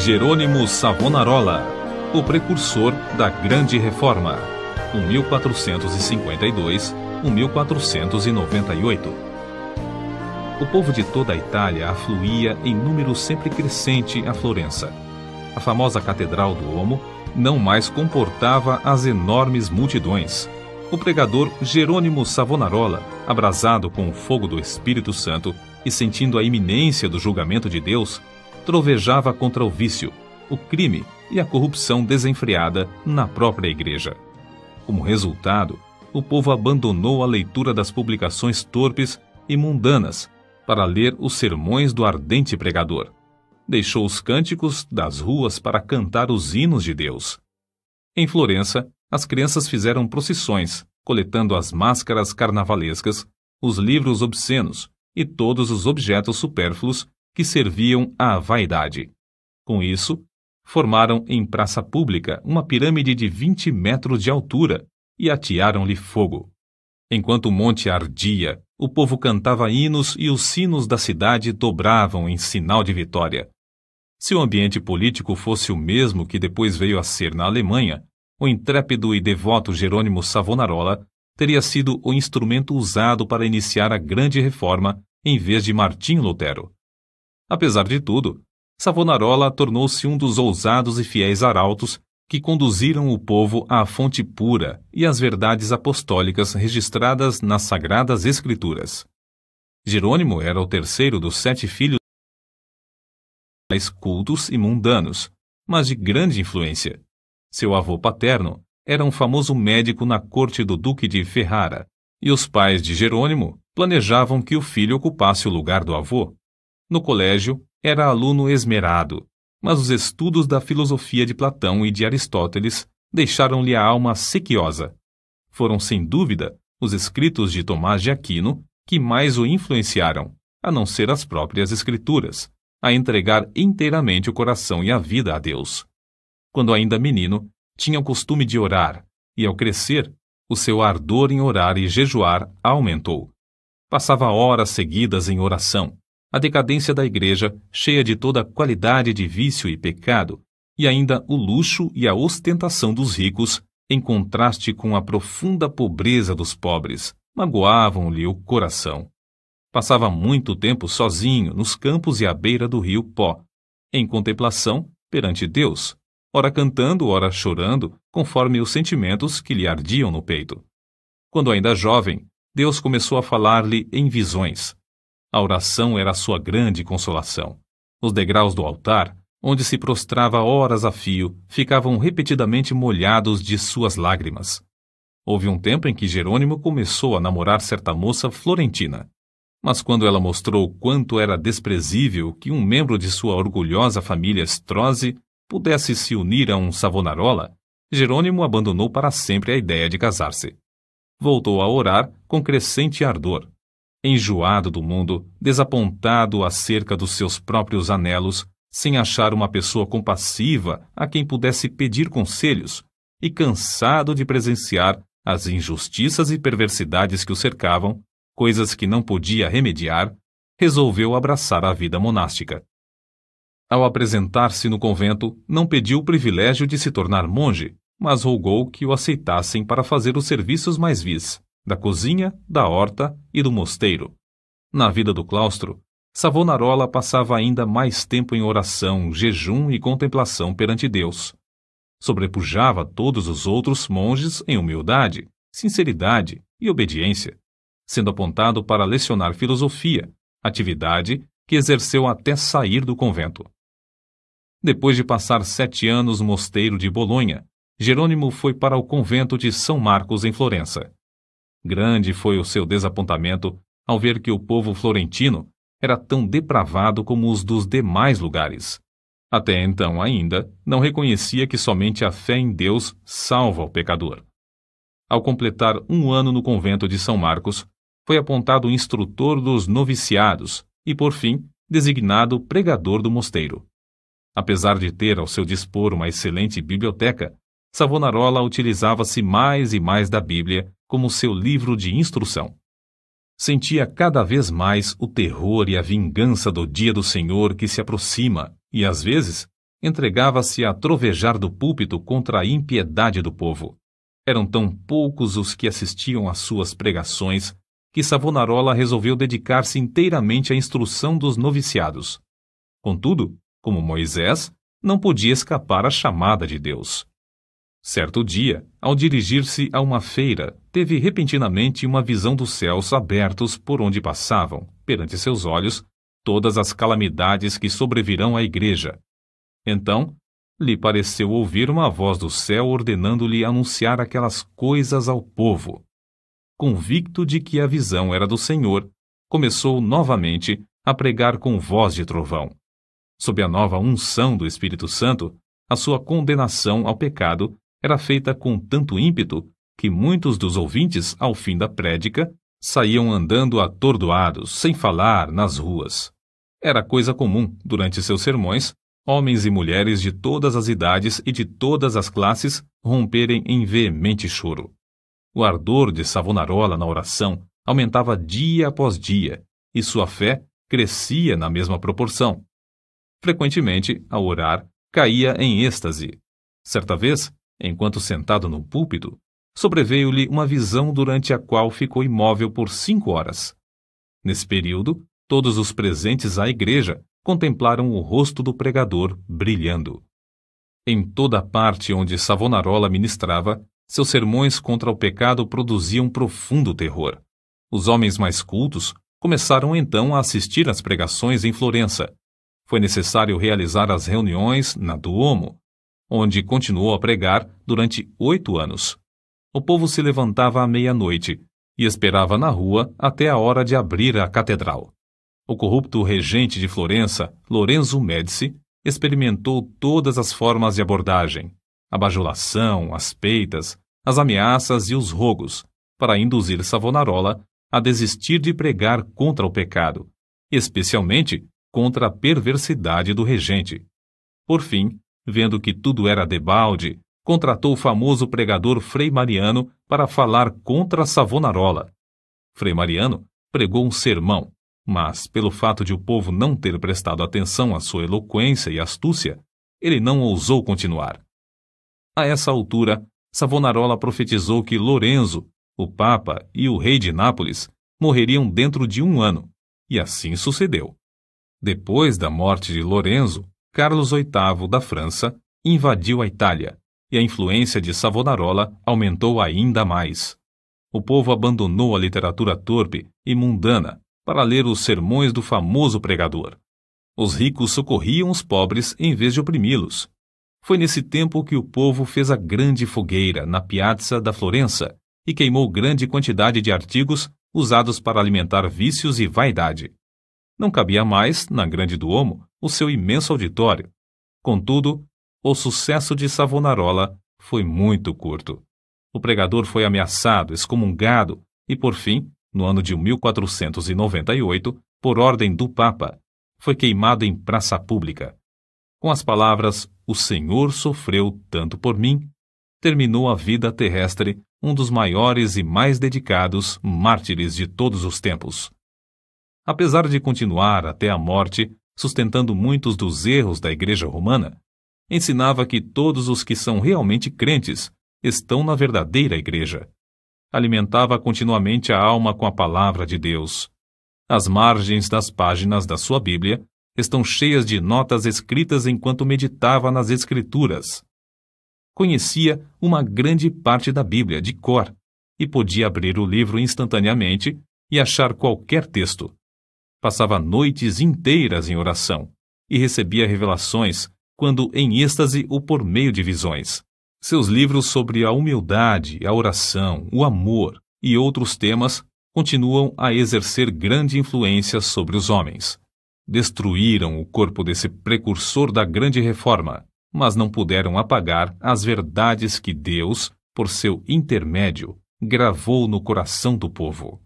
Jerônimo Savonarola, o precursor da Grande Reforma, 1452-1498. O povo de toda a Itália afluía em número sempre crescente a Florença. A famosa Catedral do Duomo não mais comportava as enormes multidões. O pregador Jerônimo Savonarola, abrasado com o fogo do Espírito Santo e sentindo a iminência do julgamento de Deus, trovejava contra o vício, o crime e a corrupção desenfreada na própria igreja. Como resultado, o povo abandonou a leitura das publicações torpes e mundanas para ler os sermões do ardente pregador. Deixou os cânticos das ruas para cantar os hinos de Deus. Em Florença, as crianças fizeram procissões, coletando as máscaras carnavalescas, os livros obscenos e todos os objetos supérfluos que serviam à vaidade. Com isso, formaram em praça pública uma pirâmide de 20 metros de altura e atearam-lhe fogo. Enquanto o monte ardia, o povo cantava hinos e os sinos da cidade dobravam em sinal de vitória. Se o ambiente político fosse o mesmo que depois veio a ser na Alemanha, o intrépido e devoto Jerônimo Savonarola teria sido o instrumento usado para iniciar a Grande Reforma em vez de Martinho Lutero. Apesar de tudo, Savonarola tornou-se um dos ousados e fiéis arautos que conduziram o povo à fonte pura e às verdades apostólicas registradas nas Sagradas Escrituras. Jerônimo era o terceiro dos 7 filhos cultos e mundanos, mas de grande influência. Seu avô paterno era um famoso médico na corte do Duque de Ferrara, e os pais de Jerônimo planejavam que o filho ocupasse o lugar do avô. No colégio, era aluno esmerado, mas os estudos da filosofia de Platão e de Aristóteles deixaram-lhe a alma sequiosa. Foram, sem dúvida, os escritos de Tomás de Aquino que mais o influenciaram, a não ser as próprias Escrituras, a entregar inteiramente o coração e a vida a Deus. Quando ainda menino, tinha o costume de orar, e ao crescer, o seu ardor em orar e jejuar aumentou. Passava horas seguidas em oração. A decadência da igreja, cheia de toda a qualidade de vício e pecado, e ainda o luxo e a ostentação dos ricos, em contraste com a profunda pobreza dos pobres, magoavam-lhe o coração. Passava muito tempo sozinho nos campos e à beira do rio Pó, em contemplação perante Deus, ora cantando, ora chorando, conforme os sentimentos que lhe ardiam no peito. Quando ainda jovem, Deus começou a falar-lhe em visões. A oração era a sua grande consolação. Os degraus do altar, onde se prostrava horas a fio, ficavam repetidamente molhados de suas lágrimas. Houve um tempo em que Jerônimo começou a namorar certa moça florentina. Mas quando ela mostrou quanto era desprezível que um membro de sua orgulhosa família Strozzi pudesse se unir a um Savonarola, Jerônimo abandonou para sempre a ideia de casar-se. Voltou a orar com crescente ardor. Enjoado do mundo, desapontado acerca dos seus próprios anelos, sem achar uma pessoa compassiva a quem pudesse pedir conselhos, e cansado de presenciar as injustiças e perversidades que o cercavam, coisas que não podia remediar, resolveu abraçar a vida monástica. Ao apresentar-se no convento, não pediu o privilégio de se tornar monge, mas rogou que o aceitassem para fazer os serviços mais vis, da cozinha, da horta e do mosteiro. Na vida do claustro, Savonarola passava ainda mais tempo em oração, jejum e contemplação perante Deus. Sobrepujava todos os outros monges em humildade, sinceridade e obediência, sendo apontado para lecionar filosofia, atividade que exerceu até sair do convento. Depois de passar 7 anos no mosteiro de Bolonha, Jerônimo foi para o convento de São Marcos em Florença. Grande foi o seu desapontamento ao ver que o povo florentino era tão depravado como os dos demais lugares. Até então ainda não reconhecia que somente a fé em Deus salva o pecador. Ao completar 1 ano no convento de São Marcos, foi apontado instrutor dos noviciados e, por fim, designado pregador do mosteiro. Apesar de ter ao seu dispor uma excelente biblioteca, Savonarola utilizava-se mais e mais da Bíblia como seu livro de instrução. Sentia cada vez mais o terror e a vingança do dia do Senhor que se aproxima e, às vezes, entregava-se a trovejar do púlpito contra a impiedade do povo. Eram tão poucos os que assistiam às suas pregações que Savonarola resolveu dedicar-se inteiramente à instrução dos noviciados. Contudo, como Moisés, não podia escapar à chamada de Deus. Certo dia, ao dirigir-se a uma feira, teve repentinamente uma visão dos céus abertos por onde passavam, perante seus olhos, todas as calamidades que sobrevirão à igreja. Então, lhe pareceu ouvir uma voz do céu ordenando-lhe anunciar aquelas coisas ao povo. Convicto de que a visão era do Senhor, começou novamente a pregar com voz de trovão. Sob a nova unção do Espírito Santo, a sua condenação ao pecado era feita com tanto ímpeto que muitos dos ouvintes, ao fim da prédica, saíam andando atordoados, sem falar, nas ruas. Era coisa comum, durante seus sermões, homens e mulheres de todas as idades e de todas as classes romperem em veemente choro. O ardor de Savonarola na oração aumentava dia após dia, e sua fé crescia na mesma proporção. Frequentemente, ao orar, caía em êxtase. Certa vez, enquanto sentado no púlpito, sobreveio-lhe uma visão durante a qual ficou imóvel por 5 horas. Nesse período, todos os presentes à igreja contemplaram o rosto do pregador brilhando. Em toda a parte onde Savonarola ministrava, seus sermões contra o pecado produziam profundo terror. Os homens mais cultos começaram então a assistir às pregações em Florença. Foi necessário realizar as reuniões na Duomo, onde continuou a pregar durante 8 anos. O povo se levantava à meia-noite e esperava na rua até a hora de abrir a catedral. O corrupto regente de Florença, Lorenzo Médici, experimentou todas as formas de abordagem, a bajulação, as peitas, as ameaças e os rogos, para induzir Savonarola a desistir de pregar contra o pecado, especialmente contra a perversidade do regente. Por fim, vendo que tudo era debalde, contratou o famoso pregador Frei Mariano para falar contra Savonarola. Frei Mariano pregou um sermão, mas, pelo fato de o povo não ter prestado atenção à sua eloquência e astúcia, ele não ousou continuar. A essa altura, Savonarola profetizou que Lorenzo, o Papa e o rei de Nápoles morreriam dentro de 1 ano, e assim sucedeu. Depois da morte de Lorenzo, Carlos VIII da França invadiu a Itália, e a influência de Savonarola aumentou ainda mais. O povo abandonou a literatura torpe e mundana para ler os sermões do famoso pregador. Os ricos socorriam os pobres em vez de oprimi-los. Foi nesse tempo que o povo fez a grande fogueira na Piazza da Florença e queimou grande quantidade de artigos usados para alimentar vícios e vaidade. Não cabia mais, na Grande Duomo, o seu imenso auditório. Contudo, o sucesso de Savonarola foi muito curto. O pregador foi ameaçado, excomungado e, por fim, no ano de 1498, por ordem do Papa, foi queimado em praça pública. Com as palavras "O Senhor sofreu tanto por mim", terminou a vida terrestre um dos maiores e mais dedicados mártires de todos os tempos. Apesar de continuar até a morte, sustentando muitos dos erros da Igreja Romana, ensinava que todos os que são realmente crentes estão na verdadeira Igreja. Alimentava continuamente a alma com a palavra de Deus. As margens das páginas da sua Bíblia estão cheias de notas escritas enquanto meditava nas Escrituras. Conhecia uma grande parte da Bíblia de cor e podia abrir o livro instantaneamente e achar qualquer texto. Passava noites inteiras em oração e recebia revelações, quando em êxtase ou por meio de visões. Seus livros sobre a humildade, a oração, o amor e outros temas continuam a exercer grande influência sobre os homens. Destruíram o corpo desse precursor da grande reforma, mas não puderam apagar as verdades que Deus, por seu intermédio, gravou no coração do povo.